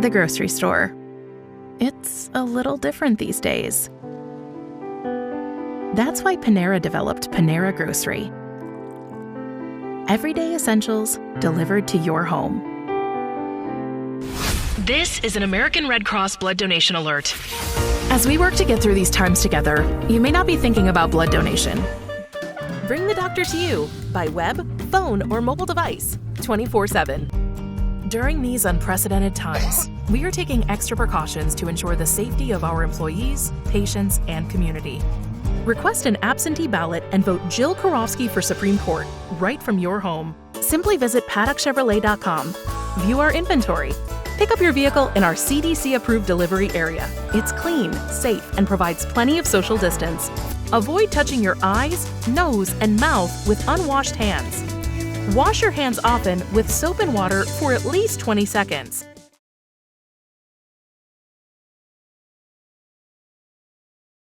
the grocery store. It's a little different these days. That's why Panera developed Panera Grocery. Everyday essentials delivered to your home. This is an American Red Cross blood donation alert. As we work to get through these times together, you may not be thinking about blood donation. Bring the doctor to you by web, phone, or mobile device, 24/7. During these unprecedented times, we are taking extra precautions to ensure the safety of our employees, patients, and community. Request an absentee ballot and vote Jill Karofsky for Supreme Court right from your home. Simply visit paddockchevrolet.com, view our inventory, pick up your vehicle in our CDC-approved delivery area. It's clean, safe, and provides plenty of social distance. Avoid touching your eyes, nose, and mouth with unwashed hands. Wash your hands often with soap and water for at least 20 seconds.